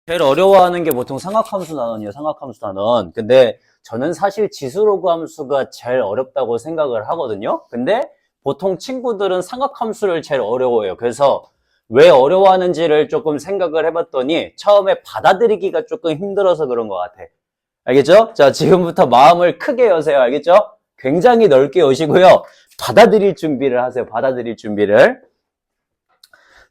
제일 어려워하는 게 보통 삼각함수 단원이에요. 삼각함수 단원. 근데 저는 사실 지수로그 함수가 제일 어렵다고 생각을 하거든요. 근데 보통 친구들은 삼각함수를 제일 어려워해요. 그래서 왜 어려워하는지를 조금 생각을 해봤더니 처음에 받아들이기가 조금 힘들어서 그런 것 같아. 알겠죠? 자, 지금부터 마음을 크게 여세요. 알겠죠? 굉장히 넓게 여시고요. 받아들일 준비를 하세요. 받아들일 준비를.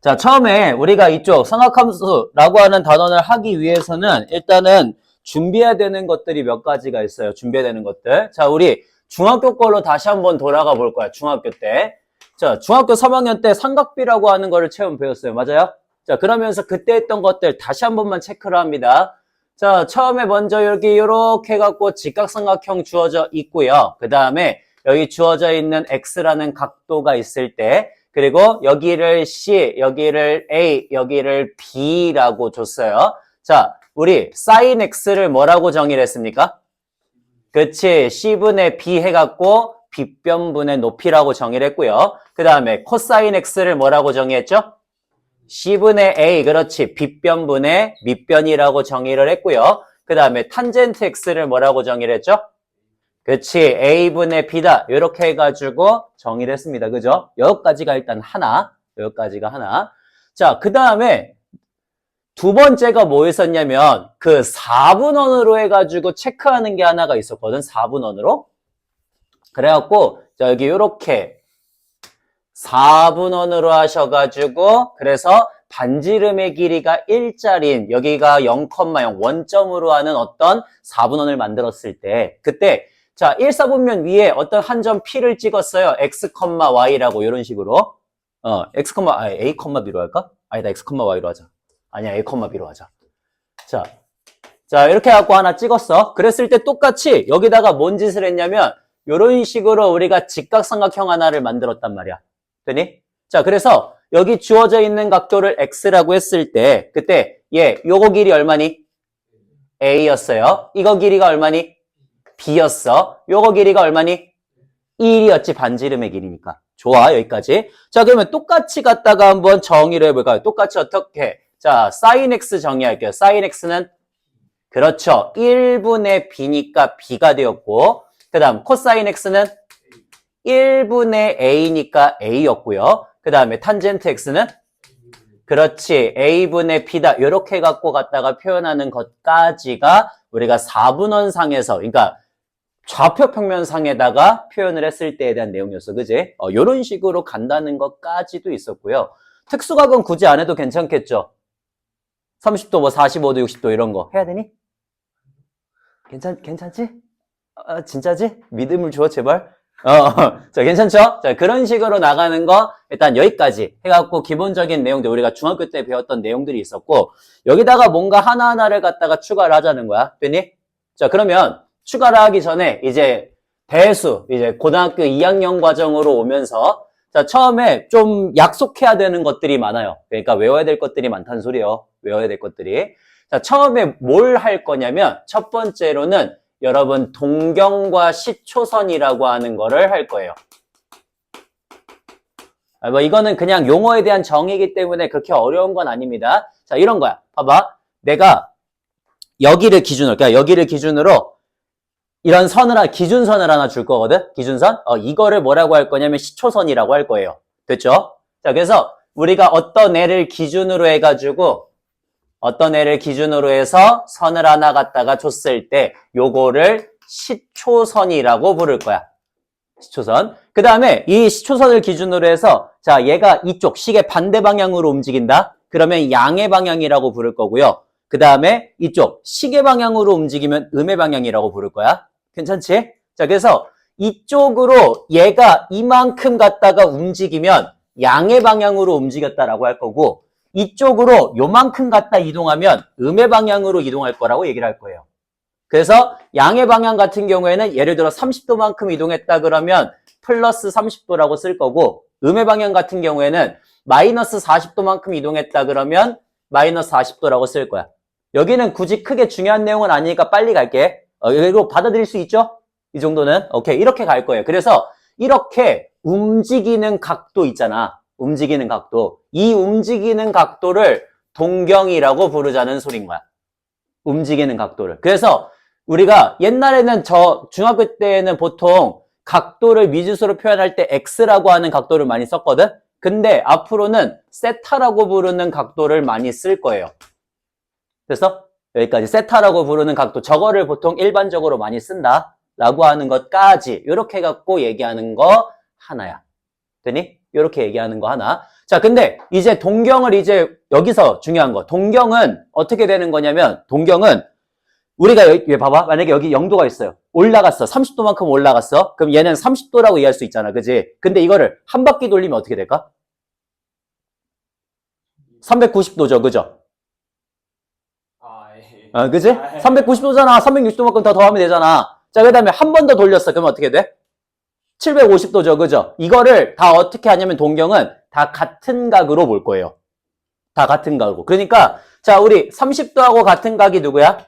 자, 처음에 우리가 이쪽 삼각함수라고 하는 단원을 하기 위해서는 일단은 준비해야 되는 것들이 몇 가지가 있어요. 준비해야 되는 것들. 자, 우리 중학교 걸로 다시 한번 돌아가 볼 거야. 중학교 때. 자, 중학교 3학년 때 삼각비라고 하는 거를 처음 배웠어요. 맞아요? 자, 그러면서 그때 했던 것들 다시 한 번만 체크를 합니다. 자, 처음에 먼저 여기 이렇게 해갖고 직각삼각형 주어져 있고요. 그 다음에 여기 주어져 있는 X라는 각도가 있을 때 그리고 여기를 C, 여기를 A, 여기를 B라고 줬어요. 자, 우리 sin X를 뭐라고 정의를 했습니까? 그치, C분의 B 해갖고 빗변분의 높이라고 정의를 했고요. 그 다음에 코사인 X를 뭐라고 정의했죠? C분의 A, 그렇지, 빗변분의 밑변이라고 정의를 했고요. 그 다음에 탄젠트 X를 뭐라고 정의를 했죠? 그치, A분의 B다. 이렇게 해가지고 정의를 했습니다. 그죠? 여기까지가 일단 하나. 여기까지가 하나. 자, 그 다음에 두 번째가 뭐였었냐면 그 4분원으로 해가지고 체크하는 게 하나가 있었거든. 4분원으로. 그래갖고 자, 여기 이렇게 4분원으로 하셔가지고 그래서 반지름의 길이가 1짜리인 여기가 0,0 원점으로 하는 어떤 4분원을 만들었을 때 그때 자, 1사분면 위에 어떤 한 점 P를 찍었어요. X, Y라고 이런 식으로. X, A, B로 할까? 아니다, X, Y로 하자. 아니야, A, B로 하자. 자, 이렇게 해갖고 하나 찍었어. 그랬을 때 똑같이 여기다가 뭔 짓을 했냐면 이런 식으로 우리가 직각삼각형 하나를 만들었단 말이야. 되니? 자, 그래서 여기 주어져 있는 각도를 X라고 했을 때 그때 요거 길이 얼마니? A였어요. 이거 길이가 얼마니? B였어. 요거 길이가 얼마니? 1이었지. 반지름의 길이니까. 좋아. 여기까지. 자, 그러면 똑같이 갖다가 한번 정의를 해볼까요? 똑같이 어떻게? 자, sin x 정의할게요. sin x는 그렇죠. 1분의 B니까 B가 되었고 그 다음 코사인 x는 1분의 A니까 A였고요. 그 다음에 탄젠트 x는 그렇지. A분의 B다. 이렇게 갖고 갖다가 표현하는 것까지가 우리가 4분원상에서 그러니까 좌표 평면상에다가 표현을 했을 때에 대한 내용이었어. 그지? 이런 식으로 간다는 것까지도 있었고요. 특수각은 굳이 안 해도 괜찮겠죠? 30도, 뭐 45도, 60도 이런 거 해야 되니? 괜찮지? 진짜지? 믿음을 줘, 제발. 자, 괜찮죠? 자, 그런 식으로 나가는 거 일단 여기까지 해갖고 기본적인 내용들 우리가 중학교 때 배웠던 내용들이 있었고 여기다가 뭔가 하나하나를 갖다가 추가를 하자는 거야. 됐니? 자, 그러면 추가를 하기 전에 이제 대수, 이제 고등학교 2학년 과정으로 오면서 자, 처음에 좀 약속해야 되는 것들이 많아요. 그러니까 외워야 될 것들이 많다는 소리예요. 외워야 될 것들이. 자, 처음에 뭘 할 거냐면 첫 번째로는 여러분 동경과 시초선이라고 하는 거를 할 거예요. 뭐 이거는 그냥 용어에 대한 정의이기 때문에 그렇게 어려운 건 아닙니다. 자, 이런 거야. 봐봐. 내가 여기를 기준으로, 그러니까 여기를 기준으로 이런 기준선을 하나 줄 거거든? 기준선? 이거를 뭐라고 할 거냐면 시초선이라고 할 거예요. 됐죠? 자, 그래서 우리가 어떤 애를 기준으로 해가지고 어떤 애를 기준으로 해서 선을 하나 갖다가 줬을 때 요거를 시초선이라고 부를 거야. 시초선. 그 다음에 이 시초선을 기준으로 해서 자, 얘가 이쪽 시계 반대 방향으로 움직인다? 그러면 양의 방향이라고 부를 거고요. 그 다음에 이쪽 시계 방향으로 움직이면 음의 방향이라고 부를 거야. 괜찮지? 자, 그래서 이쪽으로 얘가 이만큼 갖다가 움직이면 양의 방향으로 움직였다라고 할 거고 이쪽으로 요만큼 갖다 이동하면 음의 방향으로 이동할 거라고 얘기를 할 거예요. 그래서 양의 방향 같은 경우에는 예를 들어 30도만큼 이동했다 그러면 플러스 30도라고 쓸 거고 음의 방향 같은 경우에는 마이너스 40도만큼 이동했다 그러면 마이너스 40도라고 쓸 거야. 여기는 굳이 크게 중요한 내용은 아니니까 빨리 갈게. 이거 받아들일 수 있죠? 이 정도는? 오케이. 이렇게 갈 거예요. 그래서 이렇게 움직이는 각도 있잖아. 움직이는 각도. 이 움직이는 각도를 동경이라고 부르자는 소린 거야. 움직이는 각도를. 그래서 우리가 옛날에는 중학교 때는 보통 각도를 미지수로 표현할 때 x라고 하는 각도를 많이 썼거든? 근데 앞으로는 세타라고 부르는 각도를 많이 쓸 거예요. 그래서 여기까지 세타라고 부르는 각도, 저거를 보통 일반적으로 많이 쓴다 라고 하는 것까지 이렇게 갖고 얘기하는 거 하나야. 되니? 이렇게 얘기하는 거 하나. 자, 근데 이제 동경을 이제 여기서 중요한 거. 동경은 어떻게 되는 거냐면, 동경은 우리가 여기 봐봐. 만약에 여기 0도가 있어요. 올라갔어. 30도만큼 올라갔어. 그럼 얘는 30도라고 이해할 수 있잖아. 그지? 근데 이거를 한 바퀴 돌리면 어떻게 될까? 390도죠. 그죠? 그지? 390도잖아. 360도만큼 더 더하면 되잖아. 자, 그 다음에 한 번 더 돌렸어. 그러면 어떻게 돼? 750도죠. 그죠? 이거를 다 어떻게 하냐면 동경은 다 같은 각으로 볼 거예요. 다 같은 각으로. 그러니까 자, 우리 30도하고 같은 각이 누구야?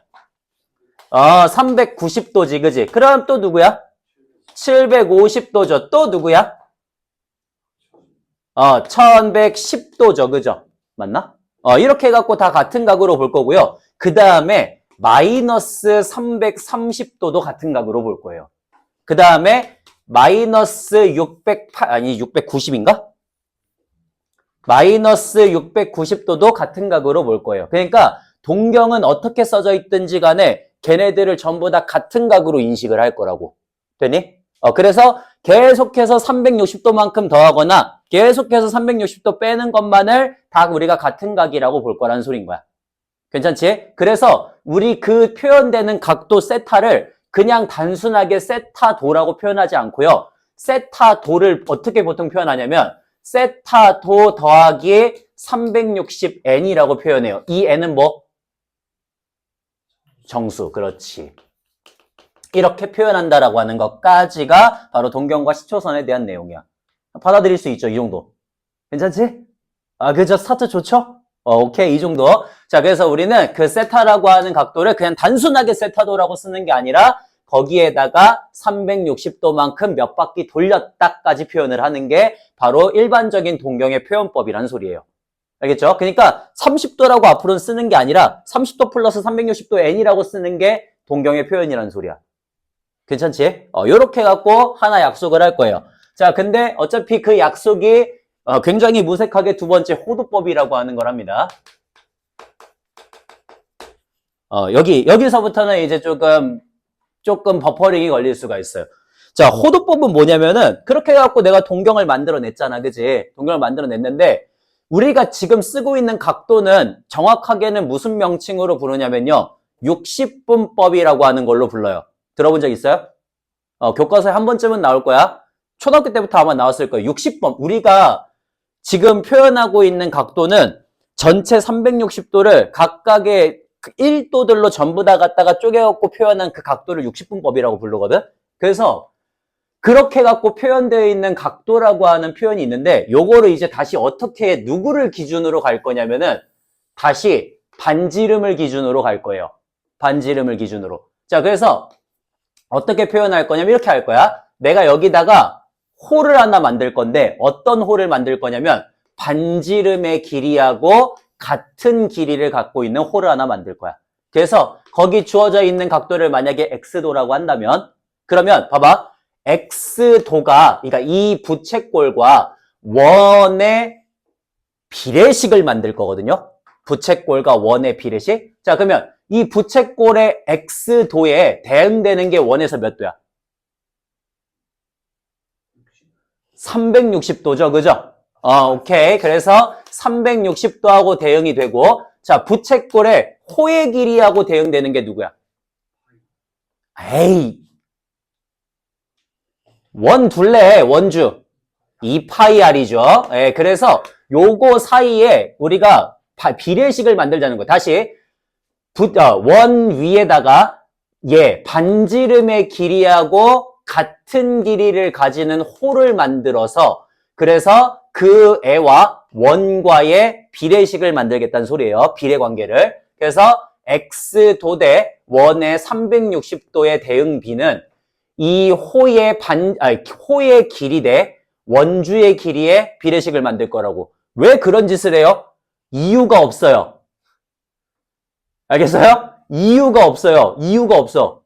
390도지. 그지? 그럼 또 누구야? 750도죠. 또 누구야? 1110도죠. 그죠? 맞나? 이렇게 해갖고 다 같은 각으로 볼 거고요. 그 다음에 마이너스 330도도 같은 각으로 볼 거예요. 그 다음에 마이너스 690인가? 마이너스 690도도 같은 각으로 볼 거예요. 그러니까 동경은 어떻게 써져 있든지 간에 걔네들을 전부 다 같은 각으로 인식을 할 거라고. 되니? 그래서 계속해서 360도만큼 더하거나 계속해서 360도 빼는 것만을 다 우리가 같은 각이라고 볼 거라는 소린 거야. 괜찮지? 그래서 우리 그 표현되는 각도 세타를 그냥 단순하게 세타도라고 표현하지 않고요. 세타도를 어떻게 보통 표현하냐면 세타도 더하기 360n이라고 표현해요. 이 n은 뭐? 정수. 그렇지. 이렇게 표현한다라고 하는 것까지가 바로 동경과 시초선에 대한 내용이야. 받아들일 수 있죠, 이 정도. 괜찮지? 그죠? 스타트 좋죠? 오케이, 이 정도. 자, 그래서 우리는 그 세타라고 하는 각도를 그냥 단순하게 세타도라고 쓰는 게 아니라 거기에다가 360도만큼 몇 바퀴 돌렸다까지 표현을 하는 게 바로 일반적인 동경의 표현법이란 소리예요. 알겠죠? 그러니까 30도라고 앞으로는 쓰는 게 아니라 30도 플러스 360도 n이라고 쓰는 게 동경의 표현이란 소리야. 괜찮지? 요렇게 갖고 하나 약속을 할 거예요. 자, 근데 어차피 그 약속이 굉장히 무색하게 두 번째 호도법이라고 하는 거랍니다. 여기서부터는 이제 조금 버퍼링이 걸릴 수가 있어요. 자, 호도법은 뭐냐면은 그렇게 해갖고 내가 동경을 만들어냈잖아. 그지? 동경을 만들어냈는데 우리가 지금 쓰고 있는 각도는 정확하게는 무슨 명칭으로 부르냐면요. 60분법이라고 하는 걸로 불러요. 들어본 적 있어요? 교과서에 한 번쯤은 나올 거야. 초등학교 때부터 아마 나왔을 거예요. 60번. 우리가 지금 표현하고 있는 각도는 전체 360도를 각각의 1도들로 전부 다 갖다가 쪼개갖고 표현한 그 각도를 60분법이라고 부르거든? 그래서 그렇게 갖고 표현되어 있는 각도라고 하는 표현이 있는데 요거를 이제 다시 어떻게 누구를 기준으로 갈 거냐면은 다시 반지름을 기준으로 갈 거예요. 반지름을 기준으로. 자, 그래서 어떻게 표현할 거냐면 이렇게 할 거야. 내가 여기다가 홀을 하나 만들 건데 어떤 홀을 만들 거냐면 반지름의 길이하고 같은 길이를 갖고 있는 홀을 하나 만들 거야. 그래서 거기 주어져 있는 각도를 만약에 x도라고 한다면 그러면 봐봐. x도가 그러니까 이 부채꼴과 원의 비례식을 만들 거거든요. 부채꼴과 원의 비례식. 자, 그러면 이 부채꼴의 x도에 대응되는 게 원에서 몇 도야? 360도죠. 그죠? 오케이. 그래서 360도하고 대응이 되고 자, 부채꼴의 호의 길이하고 대응되는 게 누구야? 에이. 원 둘레 원주 2파이r이죠. 예, 그래서 요거 사이에 우리가 비례식을 만들자는 거예요. 다시 원 위에다가 반지름의 길이하고 같은 길이를 가지는 홀을 만들어서 그래서 그 애와 원과의 비례식을 만들겠다는 소리예요. 비례관계를. 그래서 x도 대 원의 360도의 대응 비는 이 호의 호의 길이 대 원주의 길이의 비례식을 만들 거라고. 왜 그런 짓을 해요? 이유가 없어요. 알겠어요? 이유가 없어요. 이유가 없어.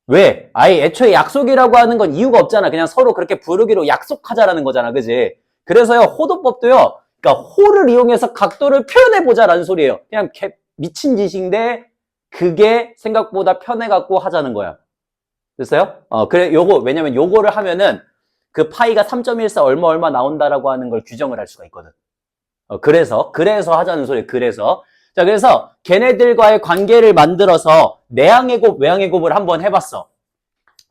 왜? 아예 애초에 약속이라고 하는 건 이유가 없잖아. 그냥 서로 그렇게 부르기로 약속하자라는 거잖아. 그지? 그래서요, 호도법도요, 그러니까 호를 이용해서 각도를 표현해보자라는 소리예요. 그냥 미친 짓인데, 그게 생각보다 편해갖고 하자는 거야. 됐어요? 그래, 왜냐면 요거를 하면은 그 파이가 3.14 얼마 나온다라고 하는 걸 규정을 할 수가 있거든. 그래서 하자는 소리예요. 그래서. 자, 그래서 걔네들과의 관계를 만들어서 내항의 곱, 외항의 곱을 한번 해봤어.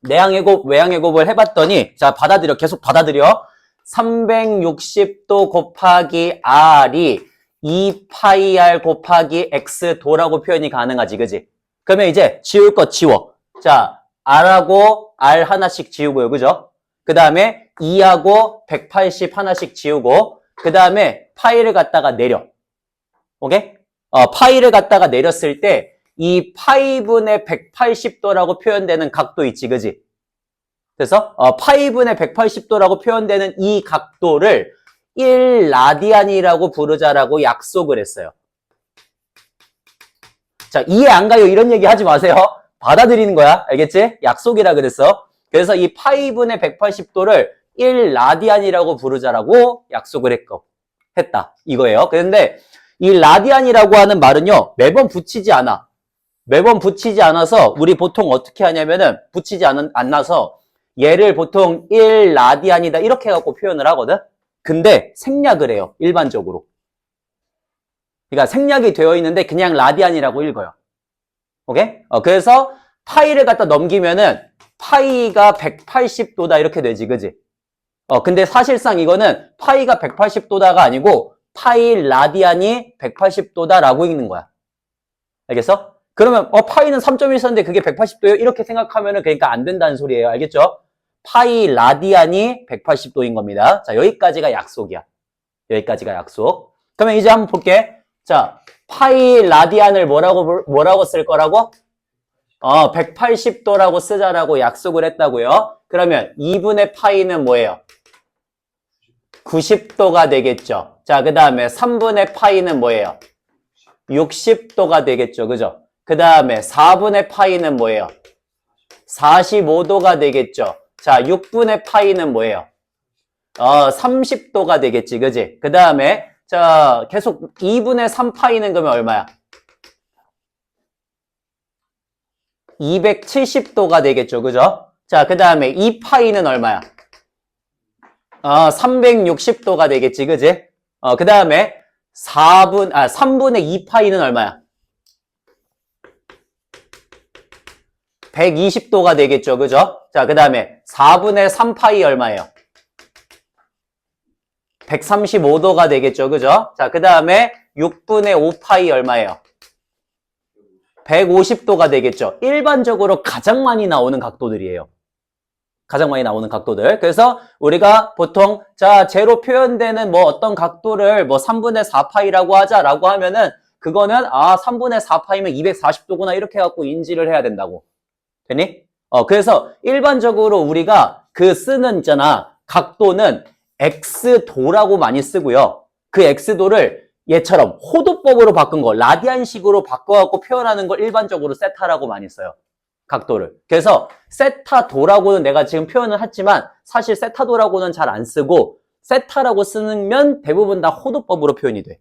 내항의 곱, 외항의 곱을 해봤더니, 자, 계속 받아들여. 360도 곱하기 R이 2파이 R 곱하기 X도라고 표현이 가능하지, 그지? 그러면 이제 지울 것 지워. 자, R하고 R 하나씩 지우고요, 그죠? 그 다음에 2하고 180 하나씩 지우고, 그 다음에 파이를 갖다가 내려. 오케이? 파이를 갖다가 내렸을 때, 이 파이분의 180도라고 표현되는 각도 있지, 그지? 그래서, 파이분의 180도라고 표현되는 이 각도를 1라디안이라고 부르자라고 약속을 했어요. 자, 이해 안 가요? 이런 얘기 하지 마세요. 받아들이는 거야. 알겠지? 약속이라 그랬어. 그래서 이 파이분의 180도를 1라디안이라고 부르자라고 약속을 했다. 이거예요. 그런데 이 라디안이라고 하는 말은요, 매번 붙이지 않아. 매번 붙이지 않아서 우리 보통 어떻게 하냐면은 붙이지 않아서 얘를 보통 1라디안이다 이렇게 해갖고 표현을 하거든. 근데 생략을 해요. 일반적으로. 그러니까 생략이 되어 있는데 그냥 라디안이라고 읽어요. 오케이? 그래서 파이를 갖다 넘기면은 파이가 180도다 이렇게 되지, 그지? 근데 사실상 이거는 파이가 180도다가 아니고 파이 라디안이 180도다라고 읽는 거야. 알겠어? 그러면 파이는 3.14인데 그게 180도예요? 이렇게 생각하면은 그러니까 안 된다는 소리예요. 알겠죠? 파이 라디안이 180도인 겁니다. 자, 여기까지가 약속이야. 여기까지가 약속. 그러면 이제 한번 볼게. 자, 파이 라디안을 뭐라고 쓸 거라고? 180도라고 쓰자라고 약속을 했다고요. 그러면 2분의 파이는 뭐예요? 90도가 되겠죠. 자, 그 다음에 3분의 파이는 뭐예요? 60도가 되겠죠. 그죠? 그 다음에 4분의 파이는 뭐예요? 45도가 되겠죠. 자, 6분의 파이는 뭐예요? 30도가 되겠지. 그지? 그 다음에 자, 계속 2분의 3파이는 그러면 얼마야? 270도가 되겠죠. 그죠? 자, 그 다음에 2파이는 얼마야? 360도가 되겠지. 그지? 그 다음에 3분의 2파이는 얼마야? 120도가 되겠죠. 그죠? 자, 그 다음에 4분의 3파이 얼마예요? 135도가 되겠죠. 그죠? 자, 그 다음에 6분의 5파이 얼마예요? 150도가 되겠죠. 일반적으로 가장 많이 나오는 각도들이에요. 가장 많이 나오는 각도들. 그래서 우리가 보통 자, 제로 표현되는 뭐 어떤 각도를 뭐 3분의 4파이라고 하자라고 하면은 그거는 3분의 4파이면 240도구나 이렇게 해갖고 인지를 해야 된다고. 되니? 그래서 일반적으로 우리가 그 쓰는 있잖아. 각도는 X도라고 많이 쓰고요. 그 X도를 얘처럼 호도법으로 바꾼 거, 라디안식으로 바꿔갖고 표현하는 걸 일반적으로 세타라고 많이 써요. 각도를. 그래서 세타도라고는 내가 지금 표현을 했지만 사실 세타도라고는 잘 안 쓰고 세타라고 쓰면 대부분 다 호도법으로 표현이 돼.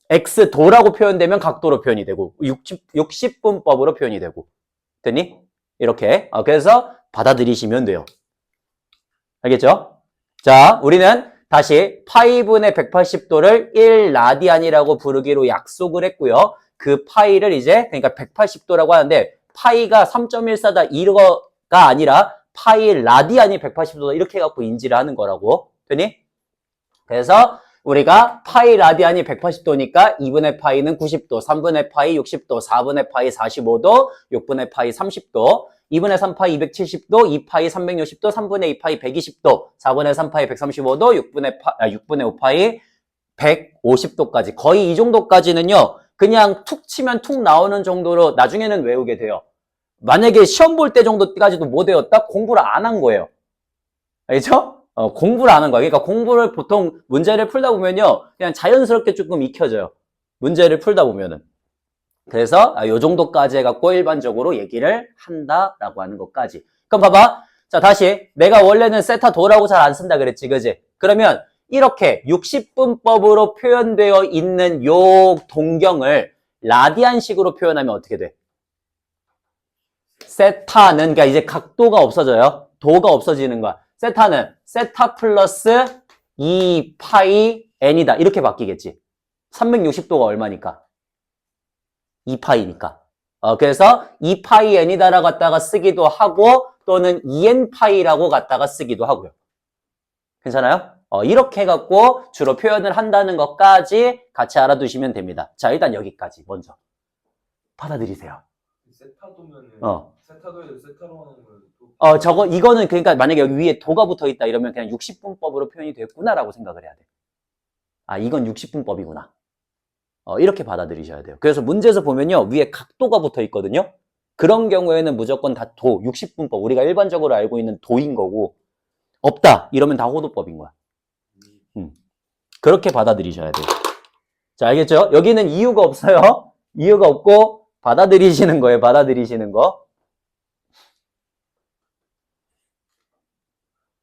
X도라고 표현되면 각도로 표현이 되고 60분법으로 표현이 되고. 됐니? 이렇게. 그래서 받아들이시면 돼요. 알겠죠? 자, 우리는 다시 파이분의 180도를 1라디안이라고 부르기로 약속을 했고요. 그 파이를 이제 그러니까 180도라고 하는데 파이가 3.14다 이거가 아니라 파이 라디안이 180도다 이렇게 해갖고 인지를 하는 거라고. 되니? 그래서 우리가 파이 라디안이 180도니까 2분의 파이는 90도, 3분의 파이 60도, 4분의 파이 45도, 6분의 파이 30도, 2분의 3파이 270도, 2파이 360도, 3분의 2파이 120도, 4분의 3파이 135도, 6분의 5파이 150도까지. 거의 이 정도까지는요, 그냥 툭 치면 툭 나오는 정도로 나중에는 외우게 돼요. 만약에 시험 볼 때 정도까지도 못 외웠다? 공부를 안 한 거예요. 알죠? 공부를 안 한 거예요. 그러니까 공부를 보통 문제를 풀다 보면요, 그냥 자연스럽게 조금 익혀져요. 문제를 풀다 보면은. 그래서 요 정도까지 해갖고 일반적으로 얘기를 한다라고 하는 것까지. 그럼 봐봐. 자, 다시 내가 원래는 세타 도라고 잘 안 쓴다 그랬지, 그지? 그러면 이렇게 60분법으로 표현되어 있는 요 동경을 라디안식으로 표현하면 어떻게 돼? 세타는 그러니까 이제 각도가 없어져요. 도가 없어지는 거야. 세타는 세타 플러스 2파이 n이다. 이렇게 바뀌겠지. 360도가 얼마니까? 2파이니까. 그래서 2파이 n이다라고 갖다가 쓰기도 하고 또는 2n파이라고 갖다가 쓰기도 하고요. 괜찮아요? 이렇게 해갖고 주로 표현을 한다는 것까지 같이 알아두시면 됩니다. 자, 일단 여기까지 먼저 받아들이세요. 세타도면은 세타도에도 세타로 하는 건 이거는 그러니까 만약에 여기 위에 도가 붙어 있다 이러면 그냥 60분법으로 표현이 됐구나라고 생각을 해야 돼. 아, 이건 60분법이구나. 이렇게 받아들이셔야 돼요. 그래서 문제에서 보면요, 위에 각도가 붙어 있거든요. 그런 경우에는 무조건 다 도, 60분법. 우리가 일반적으로 알고 있는 도인 거고, 없다 이러면 다 호도법인 거야. 그렇게 받아들이셔야 돼요. 자, 알겠죠? 여기는 이유가 없어요. 이유가 없고 받아들이시는 거예요. 받아들이시는 거.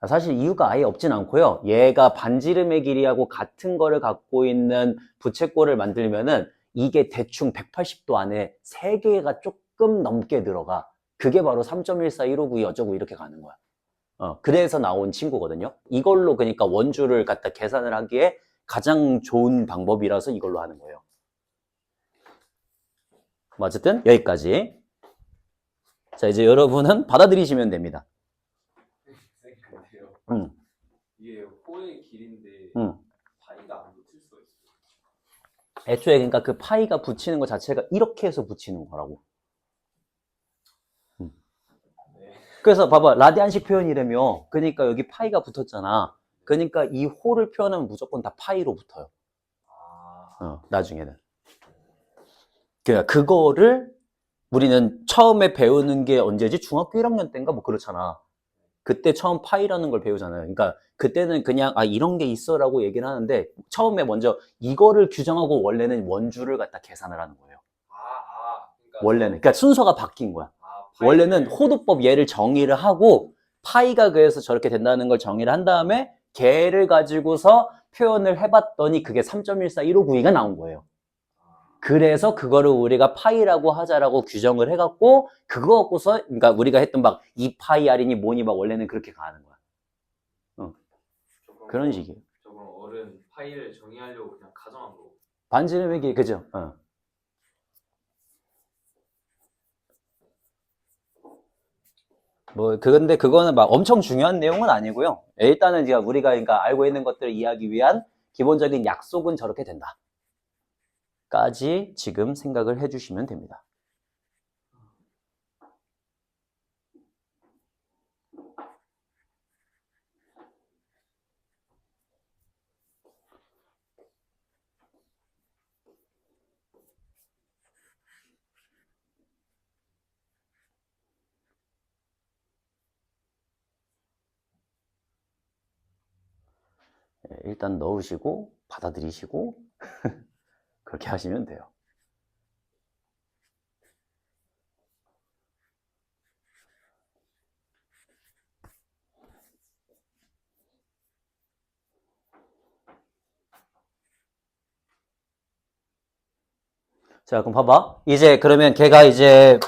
사실 이유가 아예 없진 않고요. 얘가 반지름의 길이하고 같은 거를 갖고 있는 부채꼴을 만들면은 이게 대충 180도 안에 3개가 조금 넘게 들어가. 그게 바로 3.141592 어쩌고 이렇게 가는 거야. 그래서 나온 친구거든요. 이걸로 그러니까 원주를 갖다 계산을 하기에 가장 좋은 방법이라서 이걸로 하는 거예요. 어쨌든 여기까지. 자, 이제 여러분은 받아들이시면 됩니다. 이게 호의 길인데 파이가 안 붙을 수가 있어요. 애초에 그러니까 그 파이가 붙이는 것 자체가 이렇게 해서 붙이는 거라고. 그래서 봐봐, 라디안식 표현이라며. 그러니까 여기 파이가 붙었잖아. 그러니까 이 호를 표현하면 무조건 다 파이로 붙어요. 나중에는. 그러니까 그거를 우리는 처음에 배우는 게 언제지? 중학교 1학년 때인가 뭐 그렇잖아. 그때 처음 파이라는 걸 배우잖아요. 그러니까 그때는 그냥 이런 게 있어라고 얘기를 하는데 처음에 먼저 이거를 규정하고 원래는 원주를 갖다 계산을 하는 거예요. 그러니까 원래는. 그러니까 순서가 바뀐 거야. 원래는 호도법 얘를 정의를 하고 파이가 그래서 저렇게 된다는 걸 정의를 한 다음에 걔를 가지고서 표현을 해봤더니 그게 3.141592가 나온 거예요. 그래서 그거를 우리가 파이라고 하자라고 규정을 해갖고 그거 갖고서 그러니까 우리가 했던 막 2파이 R이니 뭐니 막 원래는 그렇게 가는 거야. 그런 식이에요. 저건 어른 파이를 정의하려고 그냥 가정한 거고. 반지름의 길이 그죠? 근데 그거는 막 엄청 중요한 내용은 아니고요. 일단은 우리가 그러니까 알고 있는 것들을 이해하기 위한 기본적인 약속은 저렇게 된다. 까지 지금 생각을 해주시면 됩니다. 일단 넣으시고 받아들이시고 그렇게 하시면 돼요. 자, 그럼 봐봐. 이제 그러면 걔가 이제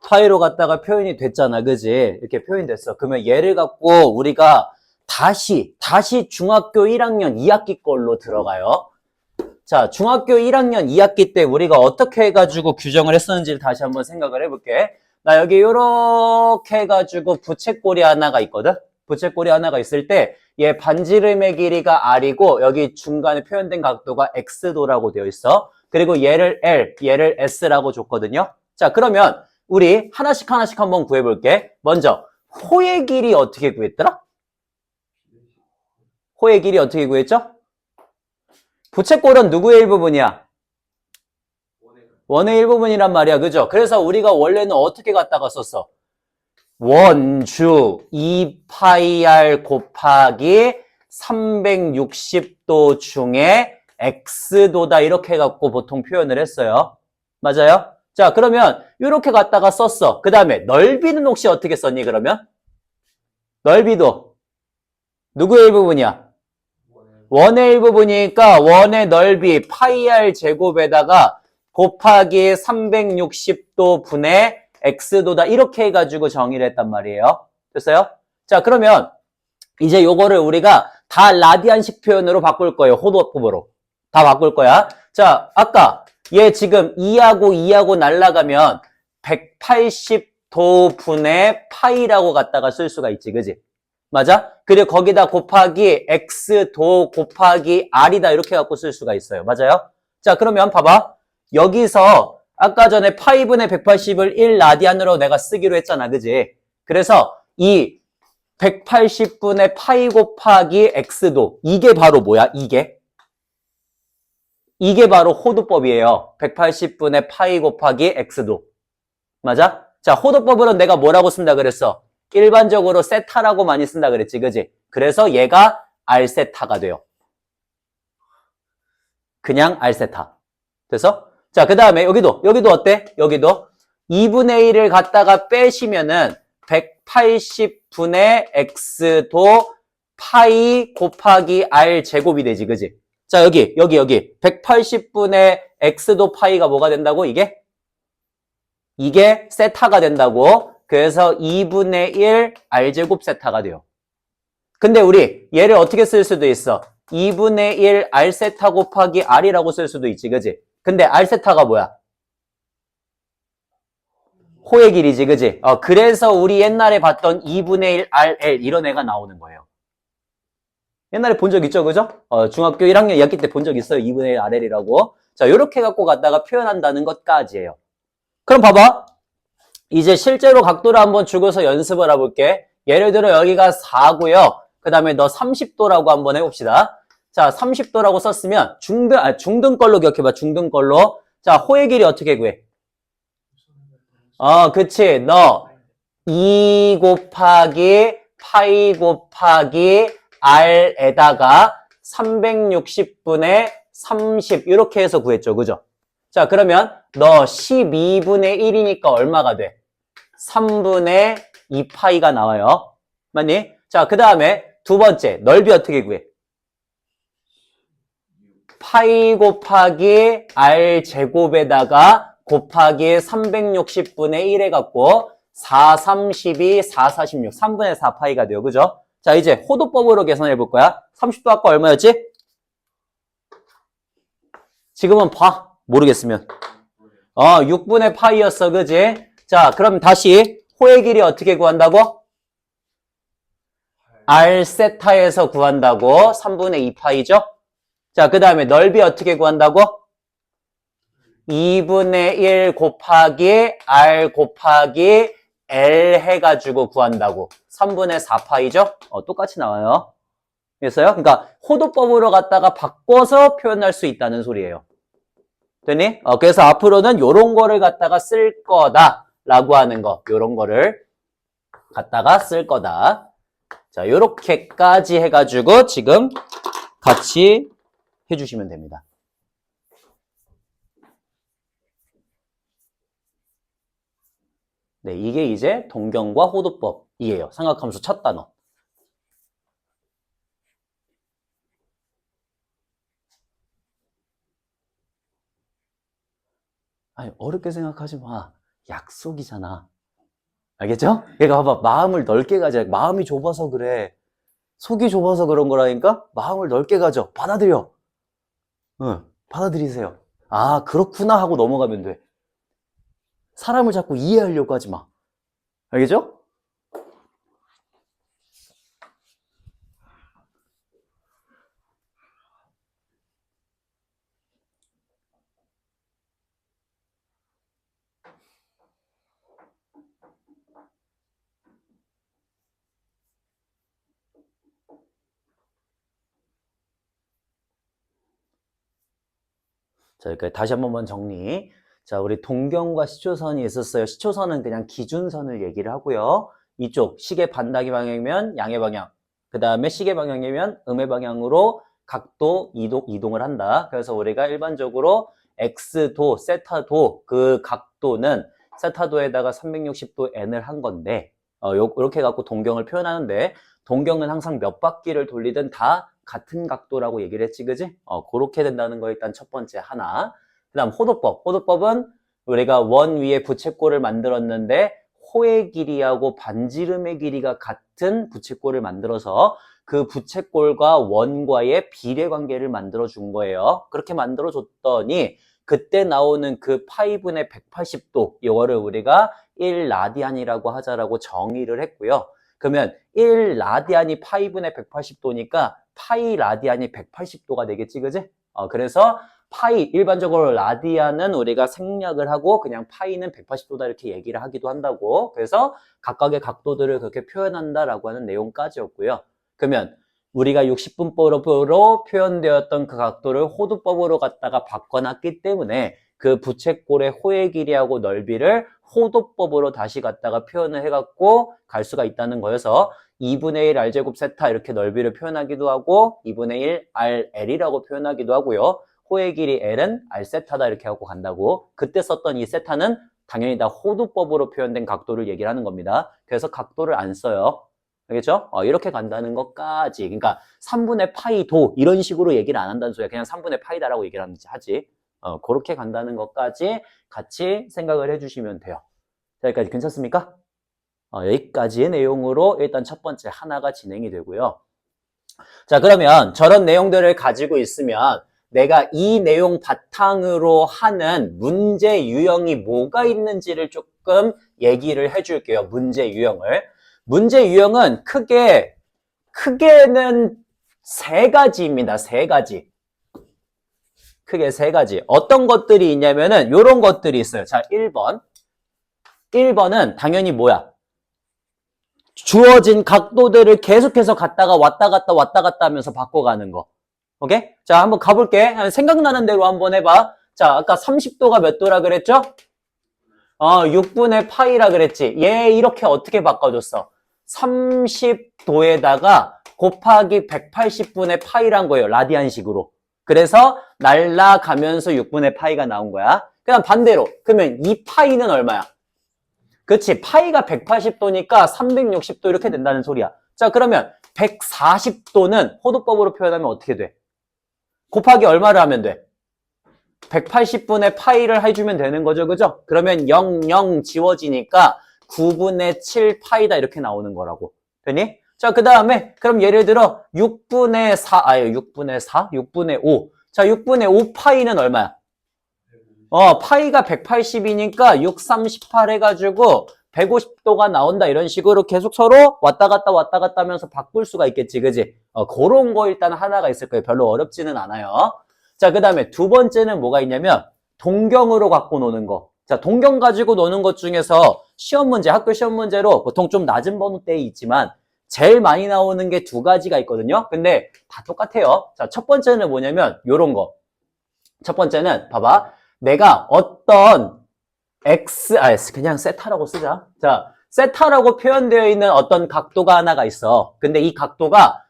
파이로 갖다가 표현이 됐잖아. 그지? 이렇게 표현이 됐어. 그러면 얘를 갖고 우리가 다시 중학교 1학년 2학기 걸로 들어가요. 자, 중학교 1학년 2학기 때 우리가 어떻게 해가지고 규정을 했었는지를 다시 한번 생각을 해볼게. 나 여기 요렇게 해가지고 부채꼴이 하나가 있거든? 부채꼴이 하나가 있을 때 얘 반지름의 길이가 R이고 여기 중간에 표현된 각도가 X도라고 되어 있어. 그리고 얘를 L, 얘를 S라고 줬거든요. 자, 그러면 우리 하나씩 한번 구해볼게. 먼저 호의 길이 어떻게 구했더라? 호의 길이 어떻게 구했죠? 부채꼴은 누구의 일부분이야? 원의 일부분이란 말이야. 그죠? 그래서 우리가 원래는 어떻게 갖다가 썼어? 원주 2파이R 곱하기 360도 중에 X도다 이렇게 해갖고 보통 표현을 했어요. 맞아요? 자, 그러면 이렇게 갖다가 썼어. 그 다음에 넓이는 혹시 어떻게 썼니, 그러면? 넓이도 누구의 일부분이야? 원의 일부분이니까 원의 넓이 파이 r 제곱에다가 곱하기 360도 분의 x도다 이렇게 해가지고 정의를 했단 말이에요. 됐어요? 자, 그러면 이제 요거를 우리가 다 라디안식 표현으로 바꿀 거예요. 호도법으로. 다 바꿀 거야. 자, 아까 얘 지금 2하고 날라가면 180도 분의 파이라고 갖다가 쓸 수가 있지. 그지? 맞아? 그리고 거기다 곱하기 x도 곱하기 r이다 이렇게 갖고 쓸 수가 있어요. 맞아요? 자, 그러면 봐봐. 여기서 아까 전에 파이분의 180을 1라디안으로 내가 쓰기로 했잖아. 그지? 그래서 이 180분의 파이 곱하기 x도 이게 바로 뭐야? 이게 바로 호도법이에요. 180분의 파이 곱하기 x도. 맞아? 자, 호도법으로 내가 뭐라고 쓴다 그랬어? 일반적으로 세타라고 많이 쓴다 그랬지, 그지? 그래서 얘가 r세타가 돼요. 그냥 r세타. 됐어? 자, 그 다음에 여기도 어때? 여기도 2분의 1을 갖다가 빼시면은 180분의 x도 파이 곱하기 r 제곱이 되지, 그지? 자, 여기 180분의 x도 파이가 뭐가 된다고? 이게 세타가 된다고. 그래서 2분의 1 r제곱 세타가 돼요. 근데 우리 얘를 어떻게 쓸 수도 있어? 2분의 1 r세타 곱하기 r이라고 쓸 수도 있지, 그지? 근데 r세타가 뭐야? 호의 길이지, 그지? 그래서 우리 옛날에 봤던 2분의 1 rl 이런 애가 나오는 거예요. 옛날에 본 적 있죠, 그죠? 중학교 1학년 2학기 때 본 적 있어요. 2분의 1 rl이라고. 자, 요렇게 갖고 갖다가 표현한다는 것까지예요. 그럼 봐봐. 이제 실제로 각도를 한번 주고서 연습을 해볼게. 예를 들어 여기가 4고요. 그 다음에 너 30도라고 한번 해봅시다. 자, 30도라고 썼으면 중등걸로 기억해봐. 중등걸로. 자, 호의 길이 어떻게 구해? 그치. 너 2 곱하기 파이 곱하기 r에다가 360분의 30 이렇게 해서 구했죠. 그죠? 자, 그러면 너 12분의 1이니까 얼마가 돼? 3분의 2파이가 나와요. 맞니? 자, 그 다음에 두 번째, 넓이 어떻게 구해? 파이 곱하기 r 제곱에다가 곱하기 360분의 1 해갖고 4, 32, 4, 46, 3분의 4파이가 돼요. 그죠? 자, 이제 호도법으로 계산해 볼 거야. 30도 아까 얼마였지? 지금은 봐. 모르겠으면. 6분의 파이였어. 그지? 자, 그럼 다시 호의 길이 어떻게 구한다고? r세타에서 구한다고. 3분의 2파이죠? 자, 그 다음에 넓이 어떻게 구한다고? 2분의 1 곱하기 r 곱하기 l 해가지고 구한다고. 3분의 4파이죠? 똑같이 나와요. 됐어요? 그러니까 호도법으로 갖다가 바꿔서 표현할 수 있다는 소리예요. 되니? 그래서 앞으로는 요런 거를 갖다가 쓸 거다라고 하는 거. 요런 거를 갖다가 쓸 거다. 자, 요렇게까지 해가지고 지금 같이 해주시면 됩니다. 네, 이게 이제 동경과 호도법이에요. 삼각함수 첫 단어. 아니, 어렵게 생각하지 마. 약속이잖아. 알겠죠? 얘가 봐봐. 마음을 넓게 가져. 마음이 좁아서 그래. 속이 좁아서 그런 거라니까? 마음을 넓게 가져. 받아들여. 응, 받아들이세요. 아, 그렇구나 하고 넘어가면 돼. 사람을 자꾸 이해하려고 하지 마. 알겠죠? 자, 여기까지 다시 한 번만 정리. 자, 우리 동경과 시초선이 있었어요. 시초선은 그냥 기준선을 얘기를 하고요. 이쪽 시계 반다기 방향이면 양의 방향, 그 다음에 시계 방향이면 음의 방향으로 각도 이동을 한다. 그래서 우리가 일반적으로 x도, 세타도 그 각도는 세타도에다가 360도 n을 한 건데 이렇게 갖고 동경을 표현하는데 동경은 항상 몇 바퀴를 돌리든 다 같은 각도라고 얘기를 했지, 그지? 그렇게 된다는 거 일단 첫 번째 하나. 그 다음 호도법. 호도법은 우리가 원 위에 부채꼴을 만들었는데 호의 길이하고 반지름의 길이가 같은 부채꼴을 만들어서 그 부채꼴과 원과의 비례관계를 만들어 준 거예요. 그렇게 만들어 줬더니 그때 나오는 그 파이분의 180도 이거를 우리가 1라디안이라고 하자라고 정의를 했고요. 그러면 1라디안이 파이분의 180도니까 파이 라디안이 180도가 되겠지, 그지? 그래서 파이, 일반적으로 라디안은 우리가 생략을 하고 그냥 파이는 180도다 이렇게 얘기를 하기도 한다고. 그래서 각각의 각도들을 그렇게 표현한다라고 하는 내용까지였고요. 그러면 우리가 60분법으로 표현되었던 그 각도를 호도법으로 갖다가 바꿔놨기 때문에 그 부채꼴의 호의 길이하고 넓이를 호도법으로 다시 갖다가 표현을 해갖고 갈 수가 있다는 거여서 2분의 1 r제곱 세타 이렇게 넓이를 표현하기도 하고 2분의 1 rl이라고 표현하기도 하고요. 호의 길이 l은 r세타다 이렇게 하고 간다고. 그때 썼던 이 세타는 당연히 다 호도법으로 표현된 각도를 얘기를 하는 겁니다. 그래서 각도를 안 써요. 알겠죠? 이렇게 간다는 것까지. 그러니까 3분의 파이 도 이런 식으로 얘기를 안 한다는 소리야. 그냥 3분의 파이다라고 얘기를 하지. 그렇게 간다는 것까지 같이 생각을 해주시면 돼요. 자, 여기까지 괜찮습니까? 여기까지의 내용으로 일단 첫 번째 하나가 진행이 되고요. 자, 그러면 저런 내용들을 가지고 있으면 내가 이 내용 바탕으로 하는 문제 유형이 뭐가 있는지를 조금 얘기를 해줄게요. 문제 유형을. 문제 유형은 크게는 세 가지입니다. 세 가지. 크게 세 가지. 어떤 것들이 있냐면은 요런 것들이 있어요. 자, 1번. 1번은 당연히 뭐야? 주어진 각도들을 계속해서 갔다가 왔다 갔다 하면서 바꿔가는 거. 오케이? 자, 한번 가볼게. 생각나는 대로 한번 해봐. 자, 아까 30도가 몇 도라 그랬죠? 6분의 파이라 그랬지. 얘 이렇게 어떻게 바꿔줬어? 30도에다가 곱하기 180분의 파이란 거예요. 라디안식으로. 그래서 날라가면서 6분의 파이가 나온 거야. 그냥 반대로. 그러면 이 파이는 얼마야? 그치. 파이가 180도니까 360도 이렇게 된다는 소리야. 자, 그러면 140도는 호도법으로 표현하면 어떻게 돼? 곱하기 얼마를 하면 돼? 180분의 파이를 해주면 되는 거죠. 그죠? 그러면 0 지워지니까 9분의 7 파이다 이렇게 나오는 거라고. 되니? 자, 그 다음에 그럼 예를 들어 6분의 5. 자, 6분의 5 파이는 얼마야? 파이가 180이니까 6, 38 해가지고 150도가 나온다 이런 식으로 계속 서로 왔다 갔다 하면서 바꿀 수가 있겠지, 그지? 그런 거 일단 하나가 있을 거예요. 별로 어렵지는 않아요. 자, 그 다음에 두 번째는 뭐가 있냐면 동경으로 갖고 노는 거. 자, 동경 가지고 노는 것 중에서 시험 문제, 학교 시험 문제로 보통 좀 낮은 번호대에 있지만 제일 많이 나오는 게 두 가지가 있거든요. 근데 다 똑같아요. 자, 첫 번째는 뭐냐면 요런 거. 첫 번째는 봐봐. 내가 어떤 그냥 세타라고 쓰자. 자, 세타라고 표현되어 있는 어떤 각도가 하나가 있어. 근데 이 각도가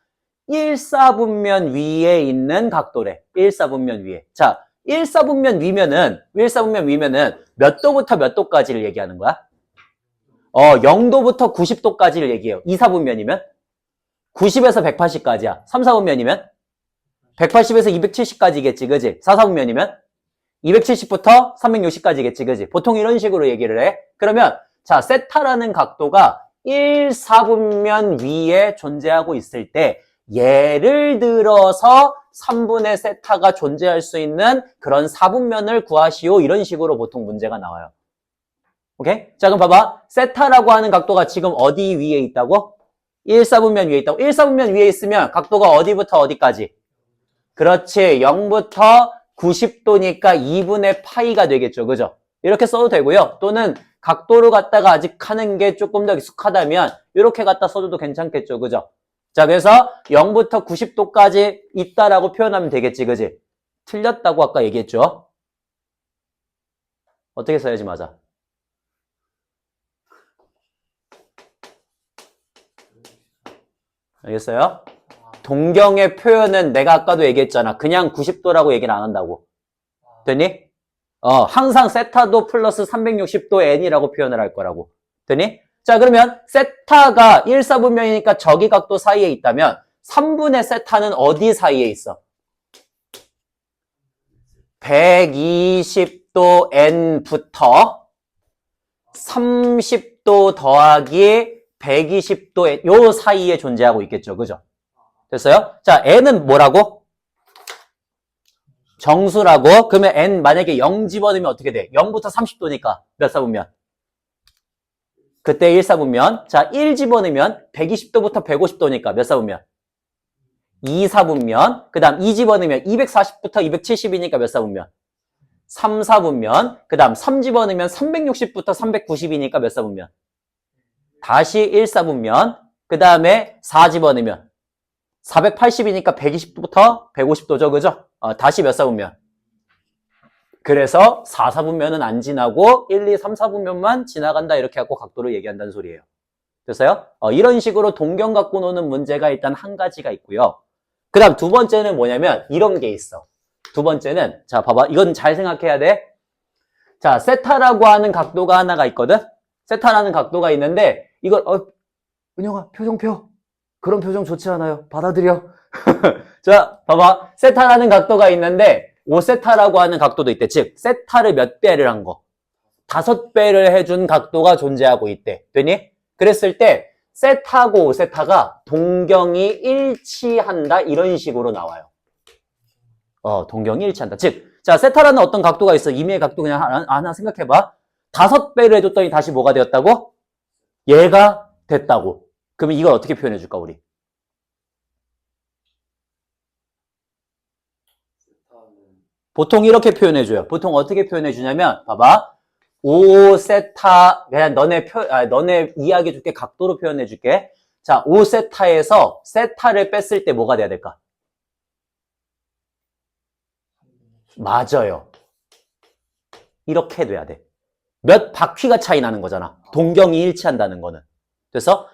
1사분면 위에 있는 각도래. 1사분면 위에. 자, 1사분면 위면은 몇 도부터 몇 도까지를 얘기하는 거야? 0도부터 90도까지를 얘기해요. 2사분면이면 90에서 180까지야. 3사분면이면 180에서 270까지겠지, 그지? 4사분면이면 270부터 360까지겠지, 그지? 보통 이런 식으로 얘기를 해. 그러면 자, 세타라는 각도가 1사분면 위에 존재하고 있을 때 예를 들어서 3분의 세타가 존재할 수 있는 그런 4분면을 구하시오. 이런 식으로 보통 문제가 나와요. 오케이? 자, 그럼 봐봐. 세타라고 하는 각도가 지금 어디 위에 있다고? 1사분면 위에 있다고. 1사분면 위에 있으면 각도가 어디부터 어디까지? 그렇지. 0부터 90도니까 2분의 파이가 되겠죠. 그죠? 이렇게 써도 되고요. 또는 각도를 갖다가 아직 하는 게 조금 더 익숙하다면 이렇게 갖다 써줘도 괜찮겠죠. 그죠? 자, 그래서 0부터 90도까지 있다라고 표현하면 되겠지. 그지? 틀렸다고 아까 얘기했죠. 어떻게 써야지 맞아? 알겠어요? 동경의 표현은 내가 아까도 얘기했잖아. 그냥 90도라고 얘기를 안 한다고. 됐니? 항상 세타도 플러스 360도 n이라고 표현을 할 거라고. 되니? 자, 그러면 세타가 1사분면이니까 저기 각도 사이에 있다면 3분의 세타는 어디 사이에 있어? 120도 n부터 30도 더하기 120도 n, 요 사이에 존재하고 있겠죠. 그죠? 됐어요? 자, n은 뭐라고? 정수라고. 그러면 n 만약에 0 집어넣으면 어떻게 돼? 0부터 30도니까 몇 사분면? 그때 1사분면. 자, 1 집어넣으면 120도부터 150도니까 몇 사분면? 2사분면. 그 다음 2 집어넣으면 240부터 270이니까 몇 사분면? 3사분면. 그 다음 3 집어넣으면 360부터 390이니까 몇 사분면? 다시 1사분면. 그 다음에 4 집어넣으면 480이니까 120부터 150도죠. 그죠? 다시 몇 사분면? 그래서 4사분면은 안 지나고 1, 2, 3, 4분면만 지나간다 이렇게 하고 각도를 얘기한다는 소리예요. 됐어요? 이런 식으로 동경 갖고 노는 문제가 일단 한 가지가 있고요. 그 다음 두 번째는 뭐냐면 이런 게 있어. 두 번째는 자 봐봐. 이건 잘 생각해야 돼. 자 세타라고 하는 각도가 하나가 있거든. 세타라는 각도가 있는데 이걸 은영아 표정표. 그런 표정 좋지 않아요. 받아들여. 자 봐봐. 세타라는 각도가 있는데 5세타라고 하는 각도도 있대. 즉 세타를 몇 배를 한 거? 5배를 해준 각도가 존재하고 있대. 되니? 그랬을 때 세타하고 5세타가 동경이 일치한다 이런 식으로 나와요. 동경이 일치한다. 즉, 자 세타라는 어떤 각도가 있어. 임의의 각도 그냥 하나 생각해봐. 5배를 해줬더니 다시 뭐가 되었다고? 얘가 됐다고. 그러면 이걸 어떻게 표현해 줄까 우리? 보통 이렇게 표현해 줘요. 보통 어떻게 표현해 주냐면 봐봐. 5세타 그냥 너네 이해하게 줄게. 각도로 표현해 줄게. 자, 5세타에서 세타를 뺐을 때 뭐가 돼야 될까? 맞아요. 이렇게 돼야 돼. 몇 바퀴가 차이 나는 거잖아. 동경이 일치한다는 거는. 그래서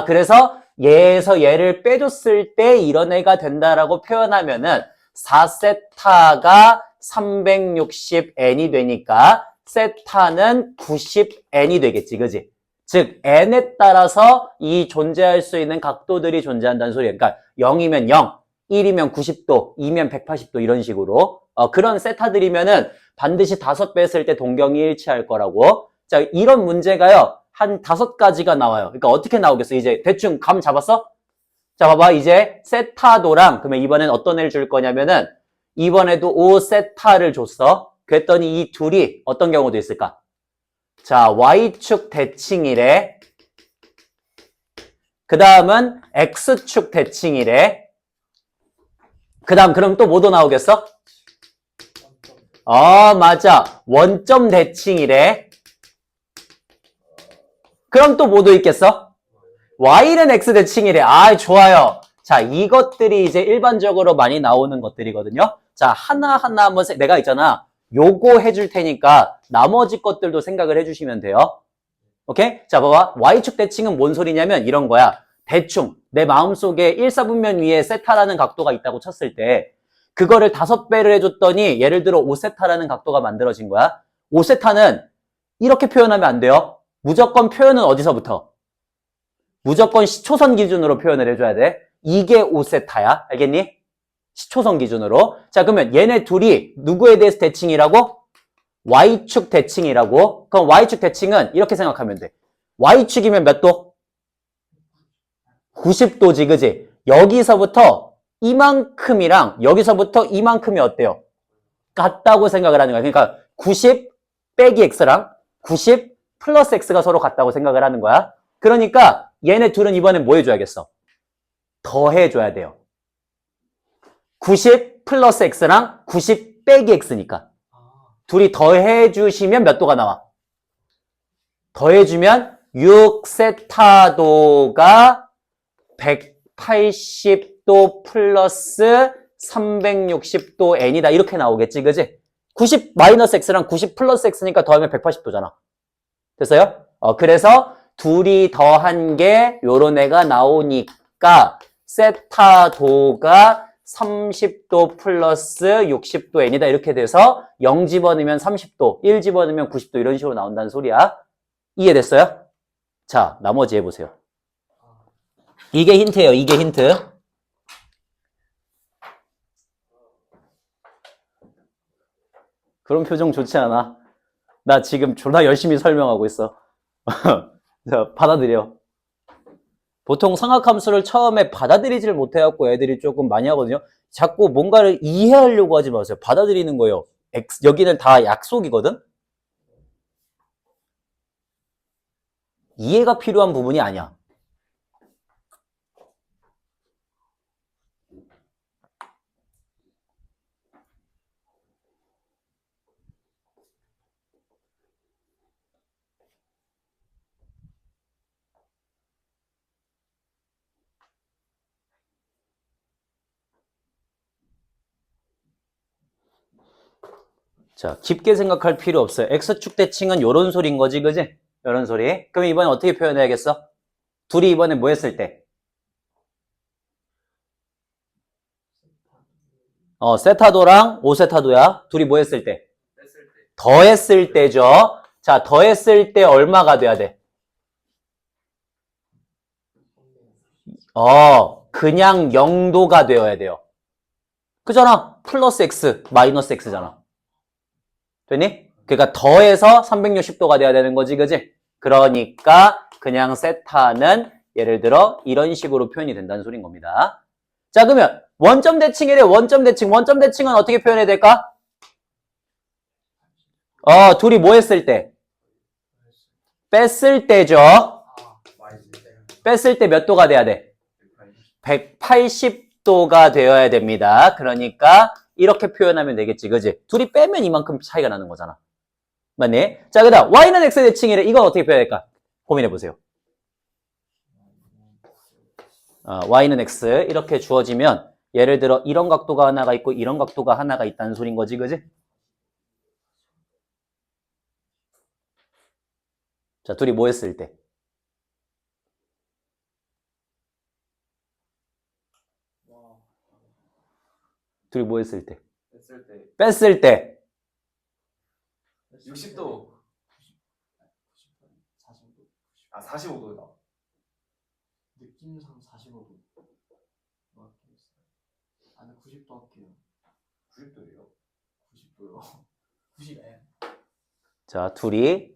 그래서 얘에서 얘를 빼줬을 때 이런 애가 된다라고 표현하면은 4세타가 360n이 되니까 세타는 90n이 되겠지, 그지? 즉 n에 따라서 이 존재할 수 있는 각도들이 존재한다는 소리예요. 그러니까 0이면 0, 1이면 90도, 2면 180도 이런 식으로 그런 세타들이면은 반드시 5배 했을 때 동경이 일치할 거라고. 자, 이런 문제가요 한 5가지가 나와요. 그러니까 어떻게 나오겠어? 이제 대충 감 잡았어? 자, 봐봐. 이제 세타도랑 그러면 이번엔 어떤 애를 줄 거냐면은 이번에도 5세타를 줬어. 그랬더니 이 둘이 어떤 경우도 있을까? 자, Y축 대칭이래. 그 다음은 X축 대칭이래. 그 다음 그럼 또 뭐도 나오겠어? 맞아. 원점 대칭이래. 그럼 또 뭐도 있겠어? Y는 X 대칭이래. 좋아요. 자, 이것들이 이제 일반적으로 많이 나오는 것들이거든요. 자, 하나하나 한번 내가 있잖아. 요거 해줄 테니까 나머지 것들도 생각을 해주시면 돼요. 오케이? 자, 봐봐. Y축 대칭은 뭔 소리냐면 이런 거야. 대충 내 마음속에 1사분면 위에 세타라는 각도가 있다고 쳤을 때 그거를 5배를 해줬더니 예를 들어 5세타라는 각도가 만들어진 거야. 5세타는 이렇게 표현하면 안 돼요. 무조건 표현은 어디서부터? 무조건 시초선 기준으로 표현을 해줘야 돼. 이게 5세타야. 알겠니? 시초선 기준으로. 자, 그러면 얘네 둘이 누구에 대해서 대칭이라고? Y축 대칭이라고. 그럼 Y축 대칭은 이렇게 생각하면 돼. Y축이면 몇 도? 90도지, 그지? 여기서부터 이만큼이랑 여기서부터 이만큼이 어때요? 같다고 생각을 하는 거야. 그러니까 90 빼기 X랑 90 플러스 X가 서로 같다고 생각을 하는 거야. 그러니까 얘네 둘은 이번엔 뭐 해줘야겠어? 더해줘야 돼요. 90 플러스 X랑 90 빼기 X니까. 둘이 더해주시면 몇 도가 나와? 더해주면 6세타도가 180도 플러스 360도 n이다. 이렇게 나오겠지, 그지? 90 마이너스 X랑 90 플러스 X니까 더하면 180도잖아. 됐어요? 그래서 둘이 더한 게 요런 애가 나오니까 세타도가 30도 플러스 60도 n이다. 이렇게 돼서 0 집어넣으면 30도, 1 집어넣으면 90도 이런 식으로 나온다는 소리야. 이해됐어요? 자, 나머지 해보세요. 이게 힌트예요. 이게 힌트. 그런 표정 좋지 않아. 나 지금 졸라 열심히 설명하고 있어. 자, 받아들여. 보통 상학함수를 처음에 받아들이지를 못해갖고 애들이 조금 많이 하거든요. 자꾸 뭔가를 이해하려고 하지 마세요. 받아들이는 거예요. 여기는 다 약속이거든? 이해가 필요한 부분이 아니야. 자, 깊게 생각할 필요 없어요. X축 대칭은 요런 소리인 거지, 그지? 요런 소리. 그럼 이번에 어떻게 표현해야겠어? 둘이 이번에 뭐 했을 때? 세타도랑 오세타도야. 둘이 뭐 했을 때? 더했을 때죠. 자, 더했을 때 얼마가 돼야 돼? 그냥 0도가 되어야 돼요. 그잖아. 플러스 X, 마이너스 X잖아. 됐니? 그러니까 더해서 360도가 돼야 되는 거지, 그지? 그러니까 그냥 세타는 예를 들어 이런 식으로 표현이 된다는 소린 겁니다. 자, 그러면 원점 대칭이래. 원점 대칭. 원점 대칭은 어떻게 표현해야 될까? 둘이 뭐 했을 때? 뺐을 때죠. 뺐을 때 몇 도가 돼야 돼? 180도가 되어야 됩니다. 그러니까 이렇게 표현하면 되겠지, 그지? 둘이 빼면 이만큼 차이가 나는 거잖아. 맞니? 자, 그 다음 y는 x 대칭이래. 이건 어떻게 표현할까? 고민해보세요. y는 x 이렇게 주어지면 예를 들어 이런 각도가 하나가 있고 이런 각도가 하나가 있다는 소린 거지, 그지? 자, 둘이 뭐 했을 때? 둘이 뭐 했을 때? 뺐을 때 60도. 45도다. 느낌상 45도. 아니 90도 할게요. 90도예요? 90도요. 90M. 자, 둘이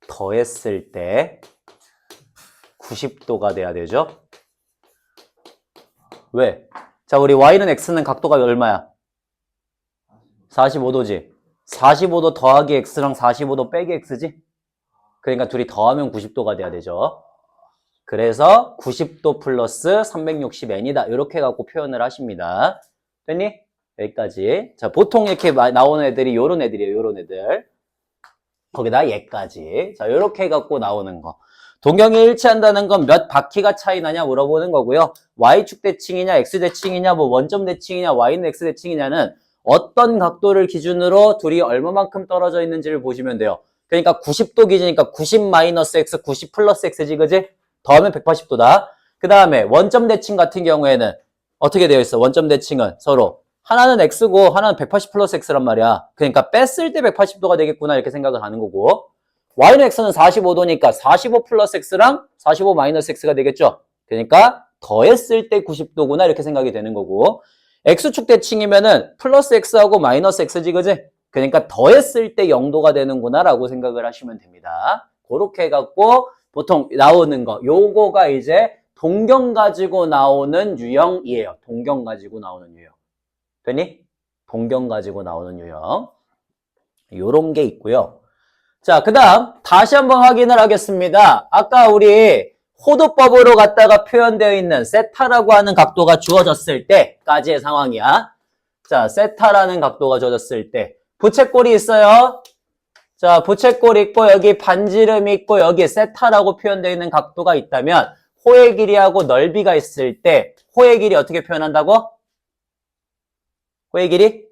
더했을 때 90도가 돼야 되죠? 왜? 자, 우리 y는 x는 각도가 얼마야? 45도지. 45도 더하기 x랑 45도 빼기 x지? 그러니까 둘이 더하면 90도가 돼야 되죠. 그래서 90도 플러스 360n이다. 이렇게 갖고 표현을 하십니다. 됐니? 여기까지. 자, 보통 이렇게 나오는 애들이 요런 애들이에요. 요런 애들. 거기다 얘까지. 자, 요렇게 갖고 나오는 거. 동경이 일치한다는 건 몇 바퀴가 차이 나냐 물어보는 거고요. y축 대칭이냐 x 대칭이냐 뭐 원점 대칭이냐 y는 x 대칭이냐는 어떤 각도를 기준으로 둘이 얼마만큼 떨어져 있는지를 보시면 돼요. 그러니까 90도 기준이니까 90-x, 90 플러스 x지, 그지? 더하면 180도다. 그 다음에 원점 대칭 같은 경우에는 어떻게 되어 있어? 원점 대칭은 서로 하나는 x고 하나는 180 플러스 x란 말이야. 그러니까 뺐을 때 180도가 되겠구나 이렇게 생각을 하는 거고, y는 x는 45도니까 45 플러스 x랑 45 마이너스 x가 되겠죠. 그러니까 더했을 때 90도구나 이렇게 생각이 되는 거고, x축 대칭이면은 플러스 x하고 마이너스 x지, 그지? 그러니까 더했을 때 0도가 되는구나 라고 생각을 하시면 됩니다. 그렇게 해갖고 보통 나오는 거, 요거가 이제 동경 가지고 나오는 유형이에요. 동경 가지고 나오는 유형. 됐니? 동경 가지고 나오는 유형. 요런 게 있고요. 자, 그 다음 다시 한번 확인을 하겠습니다. 아까 우리 호도법으로 갖다가 표현되어 있는 세타라고 하는 각도가 주어졌을 때까지의 상황이야. 자, 세타라는 각도가 주어졌을 때 부채꼴이 있어요. 자, 부채꼴 있고 여기 반지름 있고 여기 세타라고 표현되어 있는 각도가 있다면 호의 길이하고 넓이가 있을 때 호의 길이 어떻게 표현한다고? 호의 길이?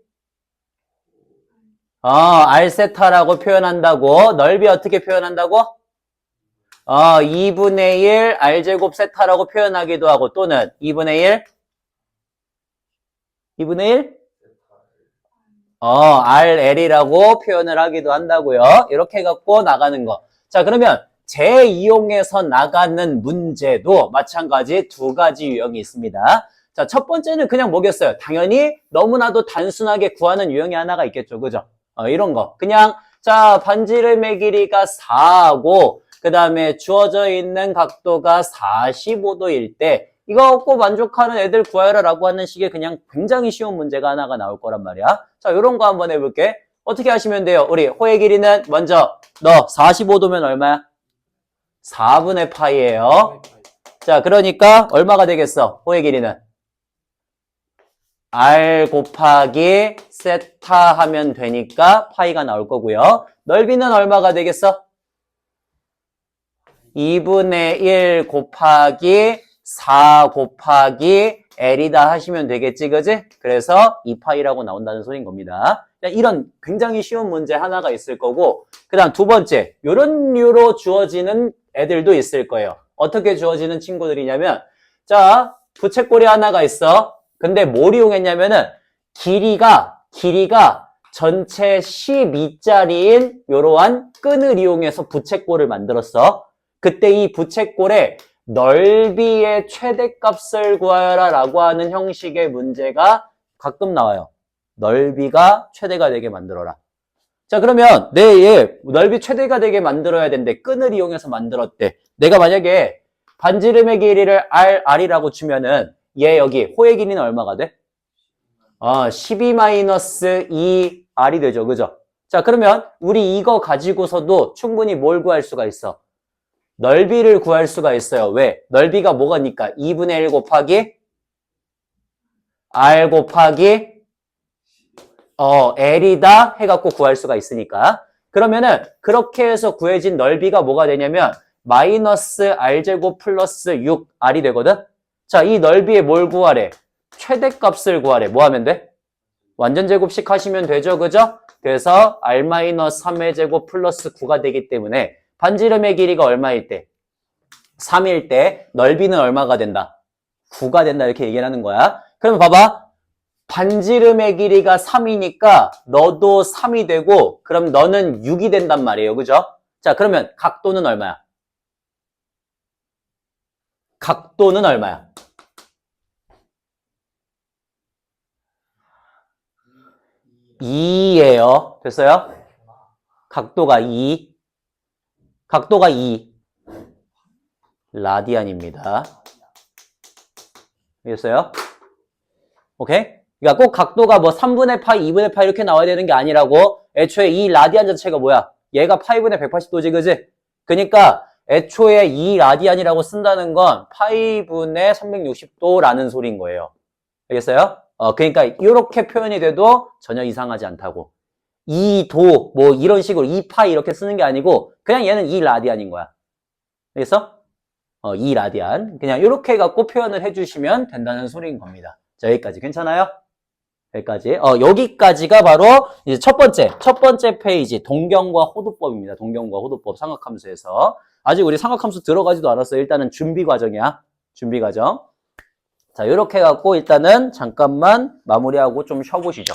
R세타라고 표현한다고. 넓이 어떻게 표현한다고? 2분의 1 R제곱 세타라고 표현하기도 하고, 또는 2분의 1 2분의 1? RL이라고 표현을 하기도 한다고요. 이렇게 해갖고 나가는 거. 자, 그러면 재이용해서 나가는 문제도 마찬가지 두 가지 유형이 있습니다. 자, 첫 번째는 그냥 뭐겠어요? 당연히 너무나도 단순하게 구하는 유형이 하나가 있겠죠. 그죠? 이런 거. 그냥, 자, 반지름의 길이가 4하고, 그 다음에 주어져 있는 각도가 45도일 때, 이거 갖고 만족하는 애들 구하여라 라고 하는 식의 그냥 굉장히 쉬운 문제가 하나가 나올 거란 말이야. 자, 요런 거 한번 해볼게. 어떻게 하시면 돼요? 우리 호의 길이는 먼저, 너 45도면 얼마야? 4분의 파이예요. 자, 그러니까 얼마가 되겠어? 호의 길이는? R 곱하기 세타 하면 되니까 파이가 나올 거고요. 넓이는 얼마가 되겠어? 2분의 1 곱하기 4 곱하기 L이다 하시면 되겠지, 그지? 그래서 2파이라고 나온다는 소리인 겁니다. 이런 굉장히 쉬운 문제 하나가 있을 거고, 그 다음 두 번째, 이런 류로 주어지는 애들도 있을 거예요. 어떻게 주어지는 친구들이냐면, 자, 부채꼴이 하나가 있어. 근데 뭘 이용했냐면은, 길이가 전체 12짜리인 이러한 끈을 이용해서 부채꼴을 만들었어. 그때 이 부채꼴에 넓이의 최대값을 구하여라 라고 하는 형식의 문제가 가끔 나와요. 넓이가 최대가 되게 만들어라. 자, 그러면 얘 넓이 최대가 되게 만들어야 되는데 끈을 이용해서 만들었대. 내가 만약에 반지름의 길이를 R이라고 주면은 얘 여기 호의 길이는 얼마가 돼? 12-2R이 되죠. 그죠? 자, 그러면 우리 이거 가지고서도 충분히 뭘 구할 수가 있어? 넓이를 구할 수가 있어요. 왜? 넓이가 뭐가니까? 2분의 1 곱하기 R 곱하기 L이다 해갖고 구할 수가 있으니까. 그러면은 그렇게 해서 구해진 넓이가 뭐가 되냐면 마이너스 R제곱 플러스 6R이 되거든? 자, 이 넓이에 뭘 구하래? 최대값을 구하래. 뭐 하면 돼? 완전 제곱식 하시면 되죠. 그죠? 그래서 R-3의 제곱 플러스 9가 되기 때문에 반지름의 길이가 얼마일 때? 3일 때 넓이는 얼마가 된다? 9가 된다 이렇게 얘기를 하는 거야. 그럼 봐봐. 반지름의 길이가 3이니까 너도 3이 되고 그럼 너는 6이 된단 말이에요. 그죠? 자, 그러면 각도는 얼마야? 각도는 얼마야? 2예요. 됐어요? 각도가 2. 각도가 2. 라디안입니다. 알겠어요? 오케이? 그러니까 꼭 각도가 뭐 3분의 파이, 2분의 파이 이렇게 나와야 되는 게 아니라고. 애초에 이 라디안 자체가 뭐야? 얘가 파이분의 180도지, 그지? 그러니까 애초에 이 라디안이라고 쓴다는 건 파이분의 360도라는 소리인 거예요. 알겠어요? 그러니까 이렇게 표현이 돼도 전혀 이상하지 않다고. 2도 뭐 이런 식으로 2파이 이렇게 쓰는 게 아니고 그냥 얘는 2라디안인 거야. 알겠어? 2라디안. 그냥 이렇게 해갖고 표현을 해주시면 된다는 소리인 겁니다. 자, 여기까지 괜찮아요? 여기까지. 여기까지가 바로 이제 첫 번째 페이지 동경과 호도법입니다. 동경과 호도법 삼각함수에서. 아직 우리 삼각함수 들어가지도 않았어요. 일단은 준비 과정이야. 준비 과정. 자, 이렇게 해갖고 일단은 잠깐만 마무리하고 좀 쉬어보시죠.